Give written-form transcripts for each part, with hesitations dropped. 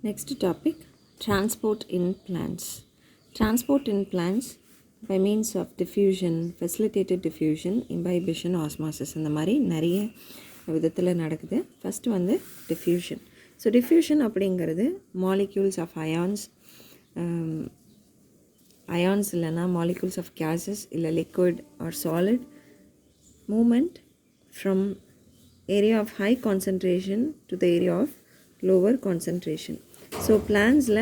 Next topic, transport in plants. Transport in plants by means of diffusion, facilitated diffusion, imbibition, osmosis இந்த மாதிரி நிறைய விதத்தில் நடக்குது. First வந்து diffusion. ஸோ diffusion அப்படிங்கிறது molecules of ions, ions இல்லைனா molecules of gases இல்லை liquid or solid movement from area of high concentration to the area of lower concentration. So பிளான்ஸில்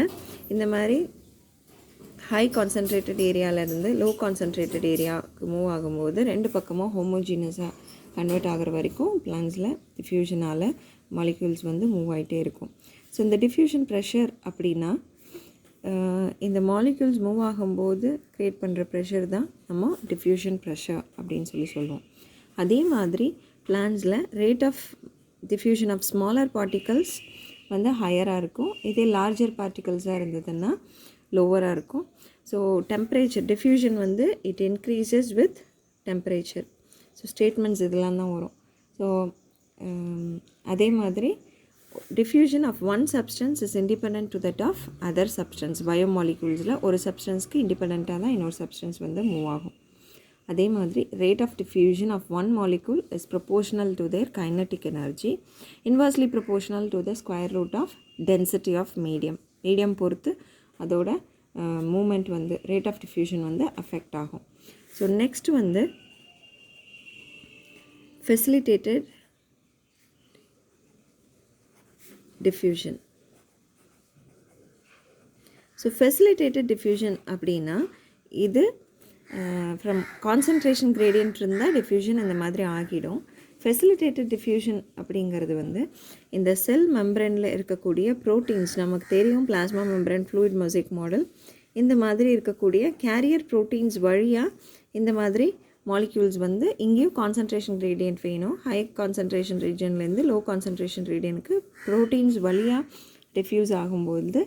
இந்த மாதிரி ஹை கான்சன்ட்ரேட்டட் ஏரியாவிலேருந்து லோ கான்சன்ட்ரேட்டட் ஏரியாவுக்கு move ஆகும்போது ரெண்டு பக்கமும் ஹோமோஜீனஸாக கன்வெர்ட் ஆகிற வரைக்கும் பிளான்ஸில் டிஃப்யூஷனால் மாலிக்யூல்ஸ் வந்து மூவ் ஆகிட்டே இருக்கும். ஸோ இந்த டிஃப்யூஷன் ப்ரெஷர் அப்படின்னா இந்த மாலிக்யூல்ஸ் மூவ் ஆகும்போது க்ரியேட் பண்ணுற ப்ரெஷர் தான் நம்ம டிஃப்யூஷன் ப்ரெஷர் அப்படின்னு சொல்லுவோம். அதே மாதிரி பிளான்ஸில் rate of diffusion of smaller particles வந்து ஹையராக இருக்கும். இதே லார்ஜர் பார்ட்டிகல்ஸாக இருந்ததுன்னா லோவராக இருக்கும். ஸோ டெம்பரேச்சர் டிஃப்யூஷன் வந்து it increases with temperature. So statements இதெல்லாம் தான் வரும். ஸோ அதே மாதிரி diffusion of one substance is independent to that of other substance. பயோமாலிக்யூல்ஸில் ஒரு சப்ஸ்டன்ஸ்க்கு இண்டிபெண்ட்டாக தான் இன்னொரு சப்ஸ்டன்ஸ் வந்து மூவ் ஆகும். அதே மாதிரி rate of diffusion of one molecule is proportional to their kinetic energy, inversely proportional to the square root of density of medium பொறுத்து அதோட மூமெண்ட் வந்து ரேட் ஆஃப் டிஃப்யூஷன் வந்து அஃபெக்ட் ஆகும். ஸோ நெக்ஸ்ட் வந்து facilitated diffusion. So facilitated diffusion அப்படின்னா இது from concentration gradient இருந்தால் diffusion இந்த மாதிரி ஆகிடும். ஃபெசிலிட்டேட்டட் டிஃப்யூஷன் அப்படிங்கிறது வந்து இந்த செல் மெம்பரனில் இருக்கக்கூடிய ப்ரோட்டீன்ஸ், நமக்கு தெரியும் plasma membrane, fluid mosaic model, இந்த மாதிரி இருக்கக்கூடிய கேரியர் ப்ரோட்டீன்ஸ் வழியாக இந்த மாதிரி மாலிக்யூல்ஸ் வந்து இங்கேயும் கான்சன்ட்ரேஷன் கிரேடியன்ட் வேணும். ஹை கான்சன்ட்ரேஷன் ரீஜன்லேருந்து லோ கான்சன்ட்ரேஷன் ரீஜனுக்கு ப்ரோட்டீன்ஸ் வழியாக டிஃப்யூஸ் ஆகும்போது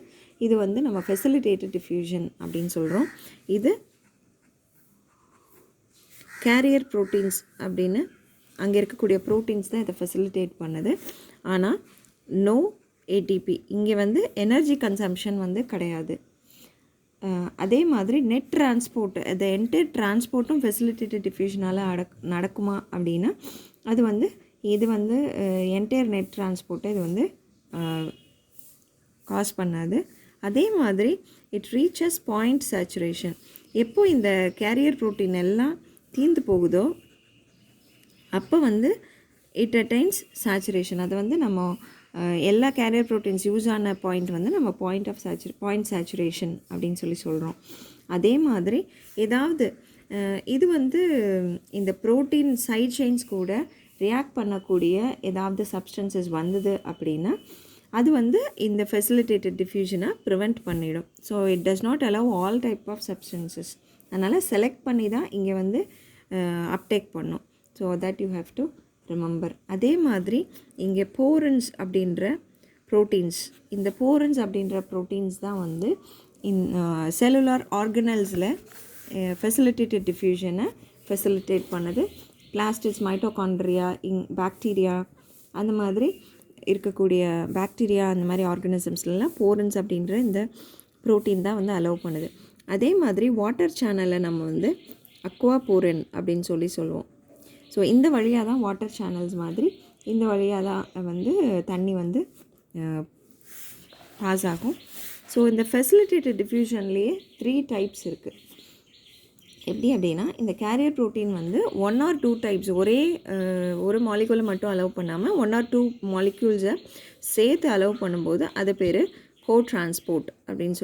இது வந்து நம்ம ஃபெசிலிட்டேட்டட் டிஃப்யூஷன் அப்படின்னு சொல்கிறோம். இது கேரியர் ப்ரோட்டீன்ஸ் அப்படின்னு அங்கே இருக்கக்கூடிய ப்ரோட்டீன்ஸ் தான் இதை ஃபெசிலிட்டேட் பண்ணுது. ஆனால் நோ ஏடிபி, இங்கே வந்து எனர்ஜி கன்சம்ஷன் வந்து கிடையாது. அதே மாதிரி நெட் டிரான்ஸ்போர்ட், அந்த என்டையர் டிரான்ஸ்போர்ட்டும் ஃபெசிலிட்டேட்டட் டிஃப்யூஷனால் நடக்குமா அப்படின்னா அது வந்து இது வந்து என்டையர் நெட் டிரான்ஸ்போர்ட்டை இது வந்து காஸ் பண்ணாது. அதே மாதிரி இட் ரீச்சஸ் பாயிண்ட் சேச்சுரேஷன். எப்போ இந்த கேரியர் ப்ரோட்டீன் எல்லாம் தீர்ந்து போகுதோ அப்போ வந்து இட் அட்டைன்ஸ் சேச்சுரேஷன். அது வந்து நம்ம எல்லா கேரியர் ப்ரோட்டீன்ஸ் யூஸ் ஆன பாயிண்ட் வந்து நம்ம பாயிண்ட் சேச்சுரேஷன் அப்படின்னு சொல்கிறோம். அதே மாதிரி ஏதாவது இது வந்து இந்த ப்ரோட்டீன் சைட் செயின்ஸ் கூட ரியாக்ட் பண்ணக்கூடிய ஏதாவது சப்ஸ்டன்சஸ் வந்தது அப்படின்னா அது வந்து இந்த ஃபெசிலிட்டேட்டட் டிஃப்யூஷனை ப்ரிவெண்ட் பண்ணிடும். So it does not allow all type of substances. அதனால் செலக்ட் பண்ணி தான் இங்கே வந்து அப்டேக் பண்ணும். So that you have to remember. அதே மாதிரி இங்கே போரன்ஸ் அப்படின்ற ப்ரோட்டீன்ஸ், இந்த போரன்ஸ் அப்படின்ற ப்ரோட்டீன்ஸ் தான் வந்து செல்லுலார் ஆர்கனல்ஸில் ஃபெசிலிட்டேட்டட் டிஃப்யூஷனை ஃபெசிலிட்டேட் பண்ணுது. பிளாஸ்டிட்ஸ், மைட்டோகாண்ட்ரியா, பாக்டீரியா, அந்த மாதிரி இருக்கக்கூடிய பாக்டீரியா அந்த மாதிரி ஆர்கனிசம்ஸ்லாம் போரன்ஸ் அப்படின்ற இந்த ப்ரோட்டீன் தான் வந்து அலோவ் பண்ணுது. அதே மாதிரி வாட்டர் சேனலை நம்ம வந்து அக்வா போரன் அப்படின்னு சொல்லுவோம். ஸோ இந்த வழியாக தான் வாட்டர் சேனல்ஸ் மாதிரி இந்த வழியாக தான் வந்து தண்ணி வந்து பாஸ் ஆகும். ஸோ இந்த ஃபெசிலிட்டேட்டட் டிஃப்யூஷன்லேயே 3 டைப்ஸ் இருக்குது. எப்படி அப்படின்னா இந்த கேரியர் ப்ரோட்டீன் வந்து 1 or 2 டைப்ஸ், ஒரு மாலிக்யூலை மட்டும் அலோவ் பண்ணாமல் 1 or 2 மாலிக்யூல்ஸை சேர்த்து அலோவ் பண்ணும்போது அது பேர் கோ டிரான்ஸ்போர்ட் அப்படின்னு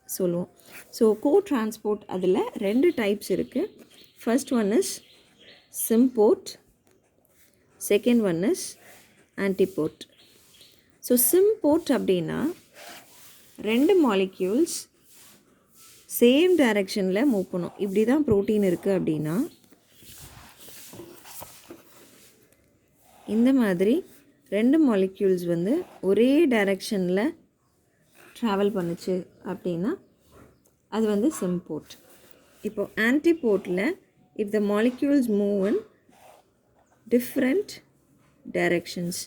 சொல்லுவோம். ஸோ கோ டிரான்ஸ்போர்ட் அதில் 2 டைப்ஸ் இருக்குது. First one is symport, second one is antiport. So symport அப்படின்னா 2 மாலிக்யூல்ஸ் சேம் டைரெக்ஷனில் மூவ் பண்ணும். இப்படி தான் ப்ரோட்டீன் இருக்குது அப்படின்னா இந்த மாதிரி 2 மாலிக்யூல்ஸ் வந்து ஒரே டைரெக்ஷனில் ட்ராவல் பண்ணுச்சு அப்படின்னா அது வந்து சிம்போர்ட். இப்போ ஆன்டிபோர்ட்டில் if the molecules move in different directions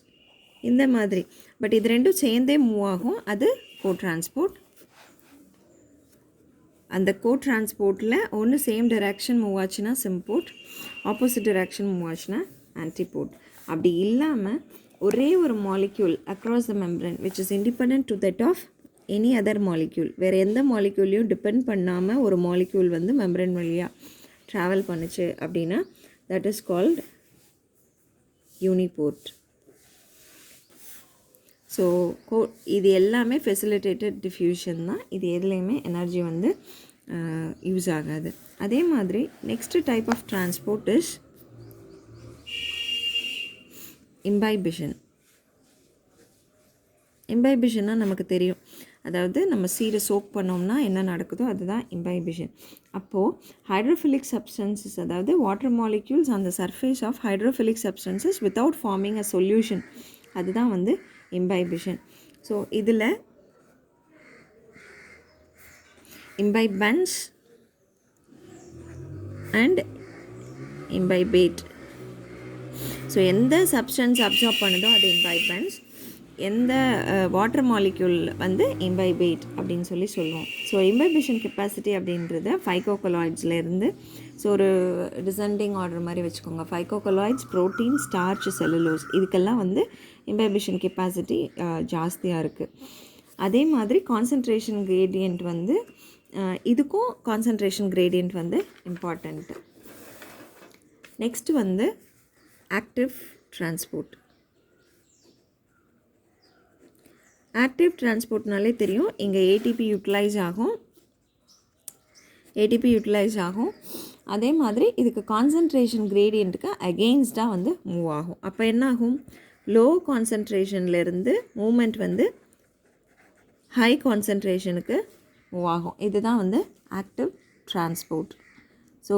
இந்த மாதிரி பட் இது ரெண்டும் சேர்ந்தே மூவ் ஆகும், அது கோட்ரான்ஸ்போர்ட். அந்த கோட்ரான்ஸ்போர்ட்டில் ஒன்று சேம் டைரக்ஷன் மூவ் ஆச்சுன்னா சிம்போர்ட், ஆப்போசிட் டைரக்ஷன் மூவ் ஆச்சுன்னா ஆன்டிபோர்ட். அப்படி இல்லாமல் ஒரே ஒரு molecule across the membrane which is independent to that of any other molecule, வேறு எந்த மாலிக்யூலையும் டிபெண்ட் பண்ணாமல் ஒரு மாலிக்யூல் வந்து மெம்பரன் வழியாக ட்ராவல் பண்ணுச்சு அப்படின்னா தட் இஸ் கால்ட் யூனிபோர்ட். ஸோ இது எல்லாமே ஃபெசிலிட்டேட்டட் டிஃப்யூஷன் தான், இது எதுலேயுமே எனர்ஜி வந்து யூஸ் ஆகாது. அதே மாதிரி next type of transport is imbibition. இம்பைபிஷன்னா நமக்கு தெரியும், அதாவது நம்ம சீடை சோக் பண்ணோம்னா என்ன நடக்குதோ அதுதான் இம்பைபிஷன். அப்போது ஹைட்ரோஃபிலிக் சப்ஸ்டன்சஸ், அதாவது water molecules on the surface of hydrophilic substances without forming a solution, அதுதான் வந்து இம்பைபிஷன். ஸோ இதில் இம்பைபன்ஸ் அண்ட் இம்பைபேட். ஸோ எந்த சப்ஸ்டன்ஸ் அப்சார்ப் பண்ணுதோ அது இம்பைபன்ஸ், எந்த வாட்டர் மாலிக்யூல் வந்து இம்பைபேட் அப்படின்னு சொல்லுவோம். ஸோ இம்பைபிஷன் கெப்பாசிட்டி அப்படின்றது ஃபைகோகொலாய்ட்ஸ்லேருந்து, ஸோ ஒரு டிசெண்டிங் ஆர்டர் மாதிரி வச்சுக்கோங்க, ஃபைகோகொலாய்ட்ஸ், ப்ரோட்டீன், ஸ்டார்ச், செல்லுலோஸ், இதுக்கெல்லாம் வந்து இம்பைபிஷன் கெப்பாசிட்டி ஜாஸ்தியாக இருக்குது. அதே மாதிரி கான்சன்ட்ரேஷன் கிரேடியன்ட் வந்து இதுக்கும் கான்சன்ட்ரேஷன் கிரேடியன்ட் வந்து இம்பார்ட்டண்ட்டு. நெக்ஸ்ட்டு வந்து ஆக்டிவ் டிரான்ஸ்போர்ட். ஆக்டிவ் டிரான்ஸ்போர்ட்னாலே தெரியும், இங்கே ஏடிபி யூட்டிலைஸ் ஆகும். அதே மாதிரி இதுக்கு கான்சன்ட்ரேஷன் கிரேடியண்ட்டுக்கு அகெயின்ஸ்டாக வந்து மூவ் ஆகும். அப்போ என்ன ஆகும், லோ கான்சன்ட்ரேஷன்லேருந்து மூமெண்ட் வந்து ஹை கான்சன்ட்ரேஷனுக்கு மூவ் ஆகும். இதுதான் வந்து ஆக்டிவ் டிரான்ஸ்போர்ட். ஸோ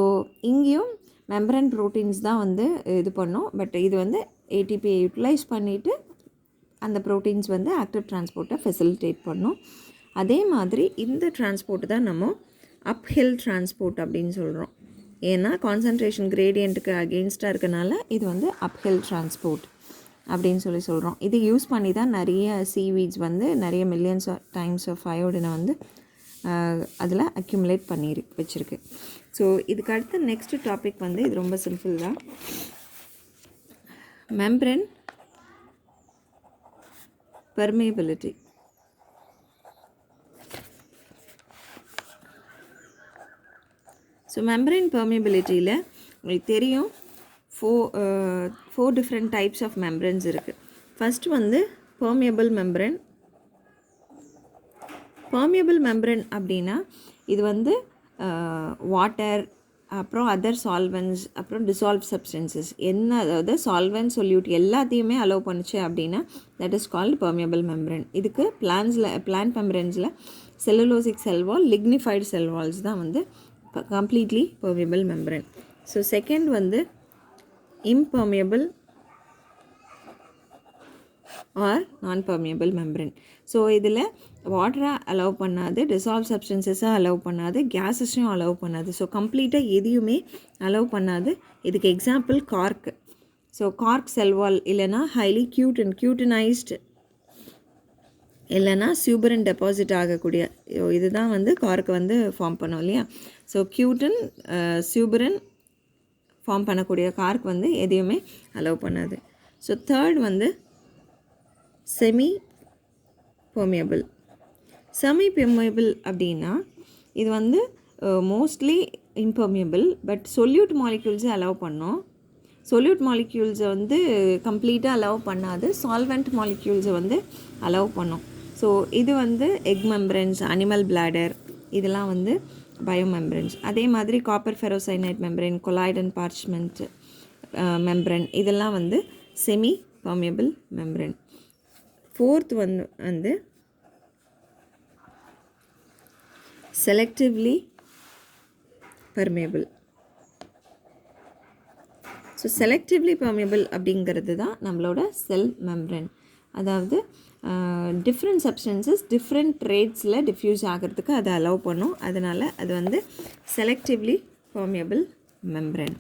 இங்கேயும் மெம்பரன் ப்ரோட்டீன்ஸ் தான் வந்து இது பண்ணும், பட் இது வந்து ஏடிபியை யூட்டிலைஸ் பண்ணிவிட்டு அந்த ப்ரோட்டீன்ஸ் வந்து ஆக்டிவ் டிரான்ஸ்போர்ட்டை ஃபெசிலிட்டேட் பண்ணும். அதே மாதிரி இந்த டிரான்ஸ்போர்ட் தான் நம்ம அப்ஹில் டிரான்ஸ்போர்ட் அப்படின்னு சொல்கிறோம். ஏன்னா கான்சன்ட்ரேஷன் கிரேடியண்ட்டுக்கு அகெயின்ஸ்டாக இருக்கனால இது வந்து அப்ஹில் டிரான்ஸ்போர்ட் அப்படின்னு சொல்கிறோம். இது யூஸ் பண்ணி தான் நிறைய சீவீட்ஸ் வந்து நிறைய மில்லியன்ஸ் டைம்ஸ் ஆஃப் அயோடினை வந்து அதில் அக்யூமுலேட் பண்ணி வச்சுருக்கு. ஸோ இதுக்கு அடுத்த நெக்ஸ்ட் டாபிக் வந்து இது ரொம்ப சிம்பிள் தான், மெம்பரன் permeability. ஸோ மெம்பரேன் பெர்மியபிலிட்டியில் உங்களுக்கு தெரியும் four different types of membranes இருக்குது. ஃபஸ்ட்டு வந்து பெர்மியபிள் மெம்பரன். பெர்மியபிள் மெம்பரன் அப்படின்னா இது வந்து வாட்டர், அப்புறம் அதர் சால்வன்ஸ், அப்புறம் டிசால்வ் சப்ஸ்டன்சஸ், என்ன அதாவது சால்வன்ட், சொல்யூட் எல்லாத்தையுமே அலோவ் பண்ணுச்சு அப்படின்னா that is called permeable membrane. இதுக்கு பிளான்ட் மெம்பரன்ஸில் செல்லுலோசிக் செல்வால், லிக்னிஃபைடு செல்வால்ஸ் தான் வந்து completely permeable membrane. So second வந்து impermeable or non permeable membrane. So இதில் வாட்டரை அலோவ் பண்ணாது, டிசால்வ் சப்ஸ்டன்சஸை அலோவ் பண்ணாது, கேஸஸையும் அலோவ் பண்ணாது. ஸோ கம்ப்ளீட்டாக எதையுமே அலோவ் பண்ணாது. இதுக்கு example cork. So cork cell wall இல்லைனா ஹைலி கியூட்டனைஸ்டு இல்லைனா சியூபரன் டெபாசிட் ஆகக்கூடிய இதுதான் வந்து கார்க்கு வந்து ஃபார்ம் பண்ணோம் இல்லையா. ஸோ சியூபரன் ஃபார்ம் பண்ணக்கூடிய கார்க் வந்து எதையுமே அலோவ் பண்ணாது. ஸோ தேர்ட் வந்து செமி பெர்மியபிள். செமி பெர்மியபிள் அப்படின்னா இது வந்து mostly impermeable, but solute மாலிக்யூல்ஸை allow பண்ணோம். சொல்யூட் மாலிக்யூல்ஸை வந்து கம்ப்ளீட்டாக அலோவ் பண்ணாது, சால்வெண்ட் மாலிக்யூல்ஸை வந்து அலோவ் பண்ணோம். ஸோ இது வந்து எக் மெம்பரன்ஸ், அனிமல் பிளாடர், இதெல்லாம் வந்து பயோமெம்பரன்ஸ். அதே மாதிரி copper ferrocyanide membrane, colloid and parchment membrane, இதெல்லாம் வந்து செமி பெர்மியபிள் மெம்பரன். ஃபோர்த் வந்து selectively permeable. So selectively permeable அப்படிங்கிறது தான் நம்மளோட செல் மெம்பரன். அதாவது டிஃப்ரெண்ட் சப்ஸ்டன்சஸ் டிஃப்ரெண்ட் ரேட்ஸில் டிஃப்யூஸ் ஆகிறதுக்கு அதை அலோவ் பண்ணும். அதனால் அது வந்து செலக்டிவ்லி பெர்மியபிள் மெம்பரன்.